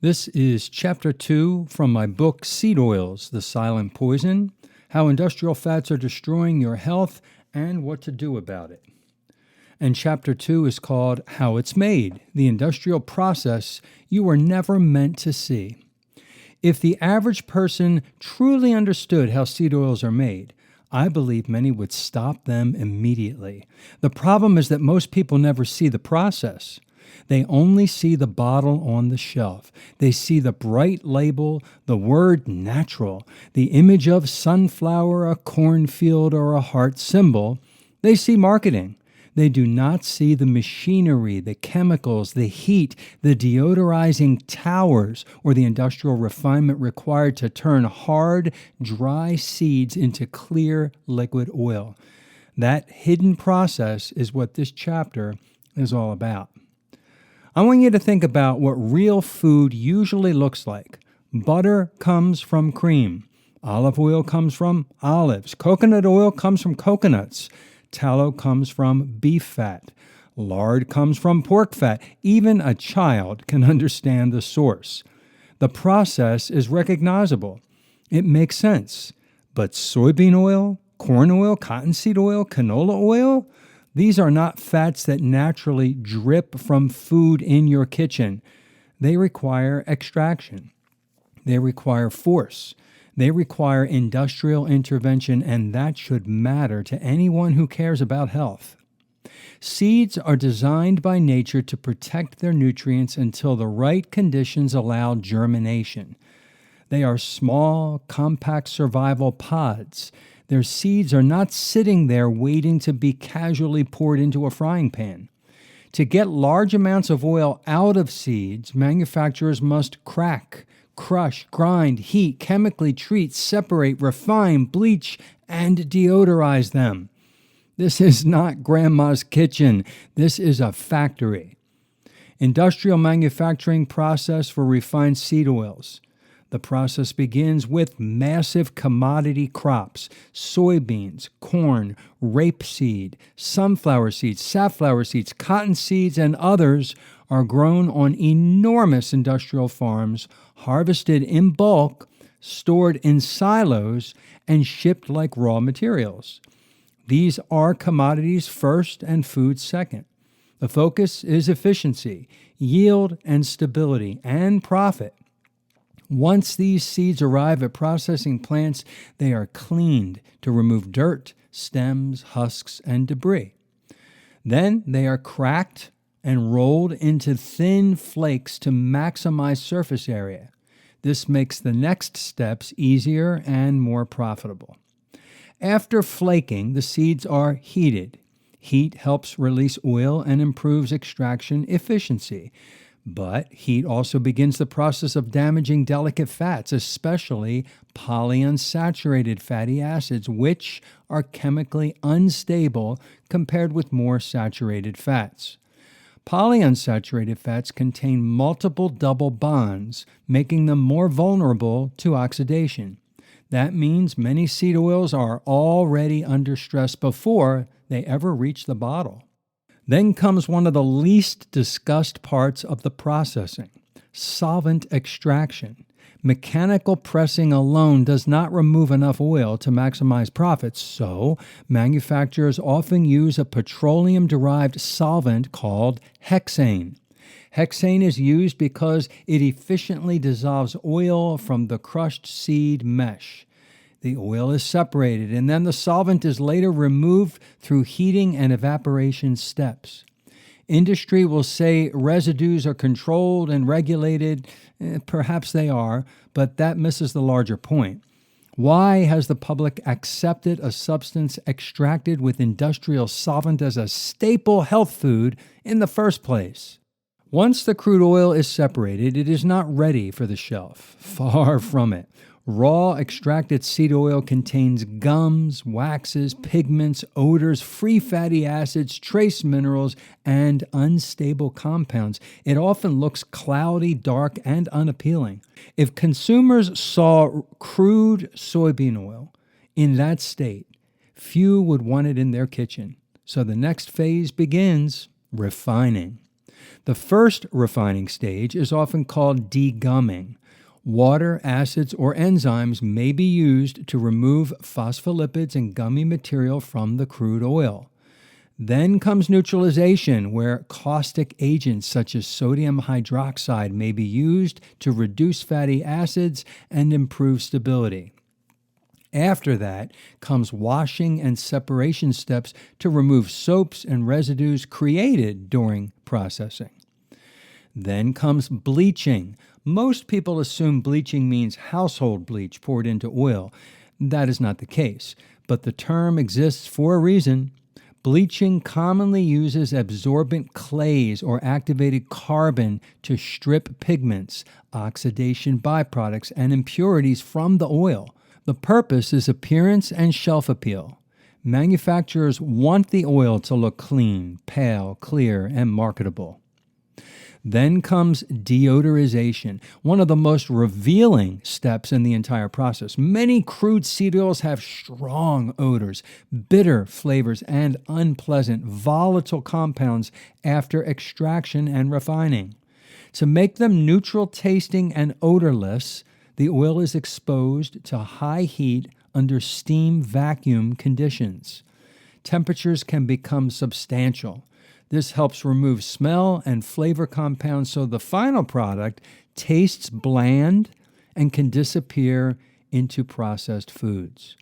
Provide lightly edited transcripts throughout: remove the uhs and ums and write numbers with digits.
This is Chapter 2 from my book, Seed Oils, The Silent Poison, How Industrial Fats Are Destroying Your Health and What to Do About It. And Chapter 2 is called How It's Made, the industrial process you were never meant to see. If the average person truly understood how seed oils are made, I believe many would stop them immediately. The problem is that most people never see the process. They only see the bottle on the shelf. They see the bright label, the word natural, the image of sunflower, a cornfield, or a heart symbol. They see marketing. They do not see the machinery, the chemicals, the heat, the deodorizing towers, or the industrial refinement required to turn hard, dry seeds into clear liquid oil. That hidden process is what this chapter is all about. I want you to think about what real food usually looks like. Butter comes from cream. Olive oil comes from olives. Coconut oil comes from coconuts. Tallow comes from beef fat. Lard comes from pork fat. Even a child can understand the source. The process is recognizable. It makes sense. But soybean oil, corn oil, cottonseed oil, canola oil? These are not fats that naturally drip from food in your kitchen. They require extraction. They require force. They require industrial intervention, and that should matter to anyone who cares about health. Seeds are designed by nature to protect their nutrients until the right conditions allow germination. They are small, compact survival pods. Their seeds are not sitting there waiting to be casually poured into a frying pan. To get large amounts of oil out of seeds, manufacturers must crack, crush, grind, heat, chemically treat, separate, refine, bleach, and deodorize them. This is not grandma's kitchen. This is a factory. Industrial manufacturing process for refined seed oils. The process begins with massive commodity crops: soybeans, corn, rapeseed, sunflower seeds, safflower seeds, cotton seeds, and others are grown on enormous industrial farms, harvested in bulk, stored in silos, and shipped like raw materials. These are commodities first and food second. The focus is efficiency, yield and stability, and profit. Once these seeds arrive at processing plants, they are cleaned to remove dirt, stems, husks, and debris. Then they are cracked and rolled into thin flakes to maximize surface area. This makes the next steps easier and more profitable. After flaking, the seeds are heated. Heat helps release oil and improves extraction efficiency. But heat also begins the process of damaging delicate fats, especially polyunsaturated fatty acids, which are chemically unstable compared with more saturated fats. Polyunsaturated fats contain multiple double bonds, making them more vulnerable to oxidation. That means many seed oils are already under stress before they ever reach the bottle. Then comes one of the least discussed parts of the processing: solvent extraction. Mechanical pressing alone does not remove enough oil to maximize profits, so manufacturers often use a petroleum-derived solvent called hexane. Hexane is used because it efficiently dissolves oil from the crushed seed mesh. The oil is separated, and then the solvent is later removed through heating and evaporation steps. Industry will say residues are controlled and regulated. Perhaps they are, but that misses the larger point. Why has the public accepted a substance extracted with industrial solvent as a staple health food in the first place? Once the crude oil is separated, it is not ready for the shelf. Far from it. Raw extracted seed oil contains gums, waxes, pigments, odors, free fatty acids, trace minerals, and unstable compounds. It often looks cloudy, dark, and unappealing. If consumers saw crude soybean oil in that state, few would want it in their kitchen. So the next phase begins: refining. The first refining stage is often called degumming. Water, acids, or enzymes may be used to remove phospholipids and gummy material from the crude oil. Then comes neutralization, where caustic agents such as sodium hydroxide may be used to reduce fatty acids and improve stability. After that comes washing and separation steps to remove soaps and residues created during processing. Then comes bleaching. Most people assume bleaching means household bleach poured into oil. That is not the case, but the term exists for a reason. Bleaching commonly uses absorbent clays or activated carbon to strip pigments, oxidation byproducts, and impurities from the oil. The purpose is appearance and shelf appeal. Manufacturers want the oil to look clean, pale, clear, and marketable. Then comes deodorization, one of the most revealing steps in the entire process. Many crude seed oils have strong odors, bitter flavors, and unpleasant, volatile compounds after extraction and refining. To make them neutral tasting and odorless, the oil is exposed to high heat under steam vacuum conditions. Temperatures can become substantial. This helps remove smell and flavor compounds so the final product tastes bland and can disappear into processed foods,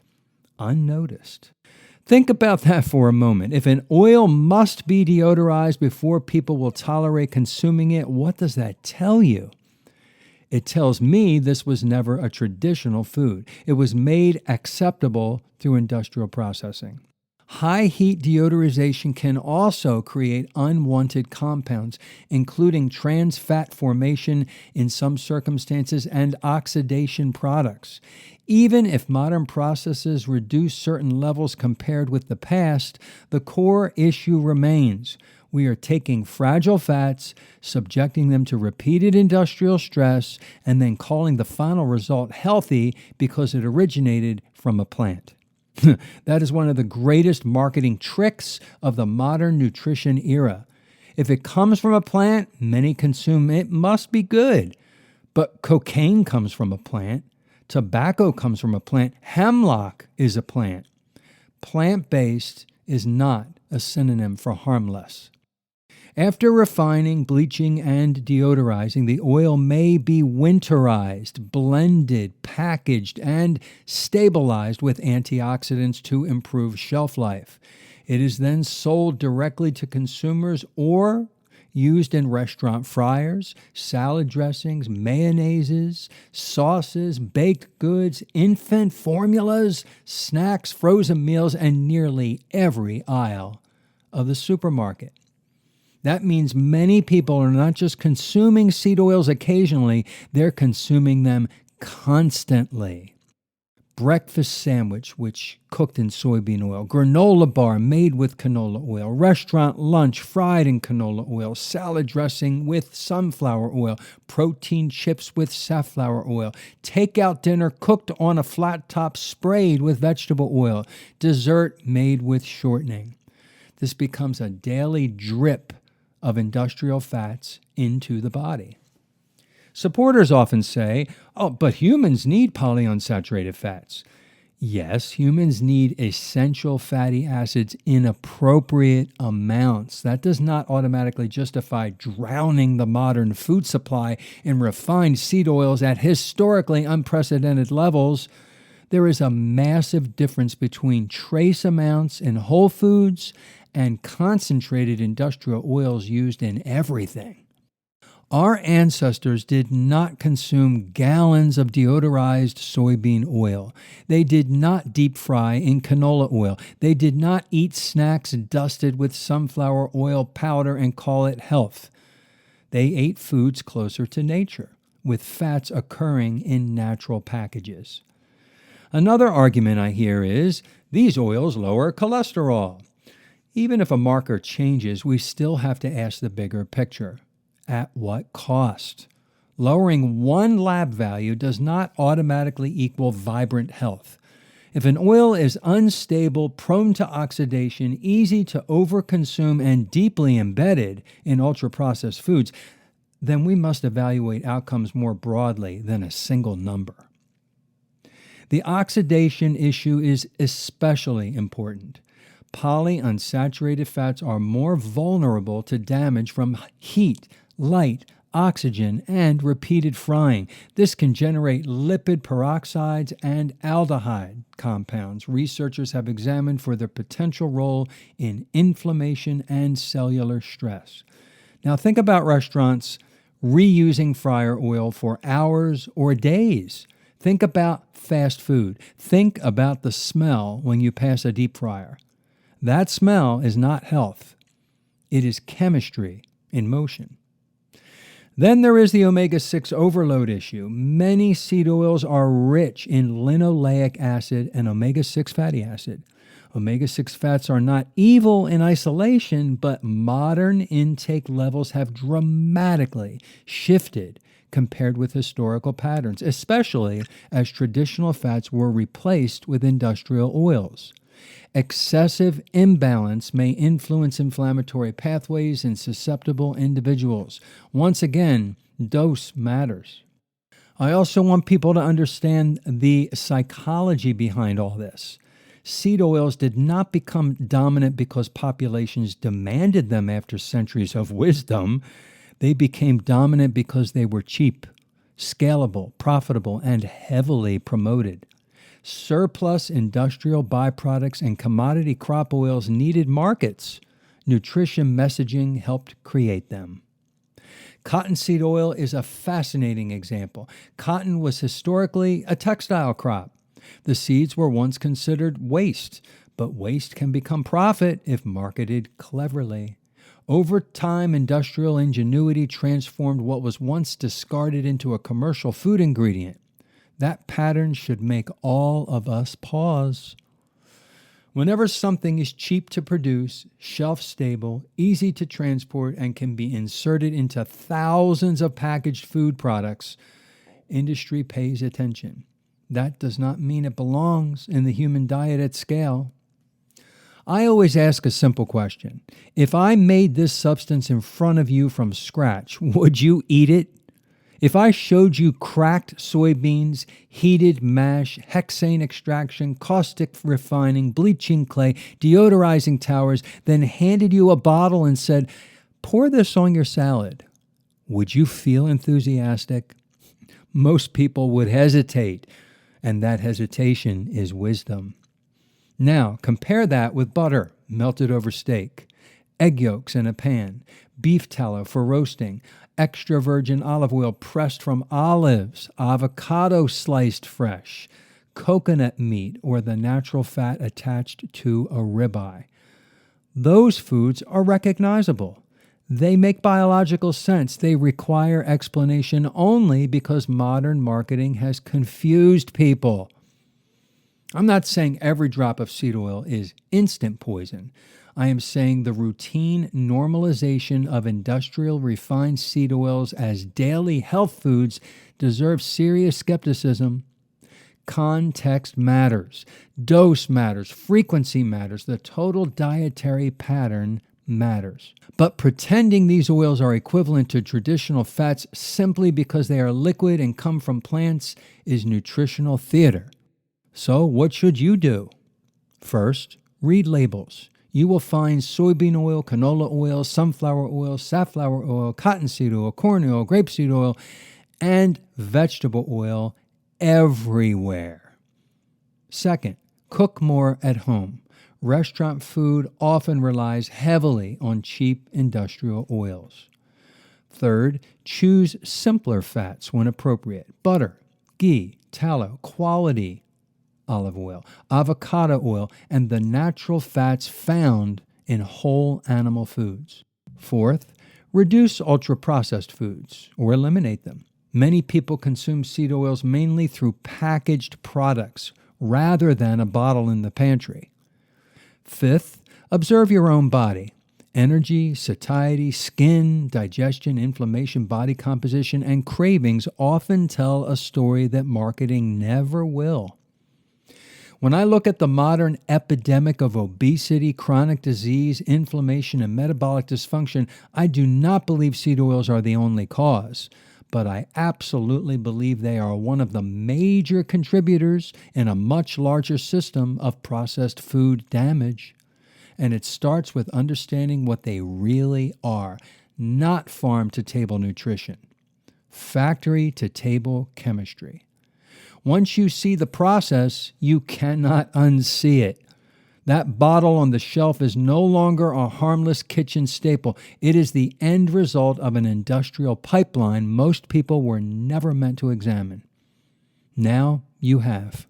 unnoticed. Think about that for a moment. If an oil must be deodorized before people will tolerate consuming it, what does that tell you? It tells me this was never a traditional food. It was made acceptable through industrial processing. High heat deodorization can also create unwanted compounds, including trans fat formation in some circumstances and oxidation products. Even if modern processes reduce certain levels compared with the past, the core issue remains. We are taking fragile fats, subjecting them to repeated industrial stress, and then calling the final result healthy because it originated from a plant. That is one of the greatest marketing tricks of the modern nutrition era. If it comes from a plant, many consume it must be good. But cocaine comes from a plant. Tobacco comes from a plant. Hemlock is a plant. Plant-based is not a synonym for harmless. After refining, bleaching, and deodorizing, the oil may be winterized, blended, packaged, and stabilized with antioxidants to improve shelf life. It is then sold directly to consumers or used in restaurant fryers, salad dressings, mayonnaises, sauces, baked goods, infant formulas, snacks, frozen meals, and nearly every aisle of the supermarket. That means many people are not just consuming seed oils occasionally, they're consuming them constantly. Breakfast sandwich, which cooked in soybean oil, granola bar made with canola oil, restaurant lunch fried in canola oil, salad dressing with sunflower oil, protein chips with safflower oil, takeout dinner cooked on a flat top sprayed with vegetable oil, dessert made with shortening. This becomes a daily drip of industrial fats into the body. Supporters often say, oh, but humans need polyunsaturated fats. Yes, humans need essential fatty acids in appropriate amounts. That does not automatically justify drowning the modern food supply in refined seed oils at historically unprecedented levels. There is a massive difference between trace amounts in whole foods and concentrated industrial oils used in everything. Our ancestors did not consume gallons of deodorized soybean oil. They did not deep fry in canola oil. They did not eat snacks dusted with sunflower oil powder and call it health. They ate foods closer to nature, with fats occurring in natural packages. Another argument I hear is, these oils lower cholesterol. Even if a marker changes, we still have to ask the bigger picture. At what cost? Lowering one lab value does not automatically equal vibrant health. If an oil is unstable, prone to oxidation, easy to overconsume, and deeply embedded in ultra-processed foods, then we must evaluate outcomes more broadly than a single number. The oxidation issue is especially important. Polyunsaturated fats are more vulnerable to damage from heat, light, oxygen, and repeated frying. This can generate lipid peroxides and aldehyde compounds researchers have examined for their potential role in inflammation and cellular stress. Now think about restaurants reusing fryer oil for hours or days. Think about fast food. Think about the smell when you pass a deep fryer. That smell is not health. It is chemistry in motion. Then there is the omega-6 overload issue. Many seed oils are rich in linoleic acid and omega-6 fatty acid. Omega-6 fats are not evil in isolation, but modern intake levels have dramatically shifted compared with historical patterns, especially as traditional fats were replaced with industrial oils. Excessive imbalance may influence inflammatory pathways in susceptible individuals. Once again, dose matters. I also want people to understand the psychology behind all this. Seed oils did not become dominant because populations demanded them after centuries of wisdom. They became dominant because they were cheap, scalable, profitable, and heavily promoted. Surplus industrial byproducts and commodity crop oils needed markets. Nutrition messaging helped create them. Cottonseed oil is a fascinating example. Cotton was historically a textile crop. The seeds were once considered waste, but waste can become profit if marketed cleverly. Over time, industrial ingenuity transformed what was once discarded into a commercial food ingredient. That pattern should make all of us pause. Whenever something is cheap to produce, shelf-stable, easy to transport, and can be inserted into thousands of packaged food products, industry pays attention. That does not mean it belongs in the human diet at scale. I always ask a simple question. If I made this substance in front of you from scratch, would you eat it? If I showed you cracked soybeans, heated mash, hexane extraction, caustic refining, bleaching clay, deodorizing towers, then handed you a bottle and said, pour this on your salad, would you feel enthusiastic? Most people would hesitate, and that hesitation is wisdom. Now, compare that with butter melted over steak, egg yolks in a pan, beef tallow for roasting, extra virgin olive oil pressed from olives, avocado sliced fresh, coconut meat, or the natural fat attached to a ribeye. Those foods are recognizable. They make biological sense. They require explanation only because modern marketing has confused people. I'm not saying every drop of seed oil is instant poison. I am saying the routine normalization of industrial refined seed oils as daily health foods deserves serious skepticism. Context matters. Dose matters. Frequency matters. The total dietary pattern matters. But pretending these oils are equivalent to traditional fats simply because they are liquid and come from plants is nutritional theater. So what should you do? First, read labels. You will find soybean oil, canola oil, sunflower oil, safflower oil, cottonseed oil, corn oil, grapeseed oil, and vegetable oil everywhere. Second, cook more at home. Restaurant food often relies heavily on cheap industrial oils. Third, choose simpler fats when appropriate. Butter, ghee, tallow, quality olive oil, avocado oil, and the natural fats found in whole animal foods. Fourth, reduce ultra-processed foods or eliminate them. Many people consume seed oils mainly through packaged products rather than a bottle in the pantry. Fifth, observe your own body. Energy, satiety, skin, digestion, inflammation, body composition, and cravings often tell a story that marketing never will. When I look at the modern epidemic of obesity, chronic disease, inflammation, and metabolic dysfunction, I do not believe seed oils are the only cause, but I absolutely believe they are one of the major contributors in a much larger system of processed food damage. And it starts with understanding what they really are, not farm-to-table nutrition, factory-to-table chemistry. Once you see the process, you cannot unsee it. That bottle on the shelf is no longer a harmless kitchen staple. It is the end result of an industrial pipeline most people were never meant to examine. Now you have.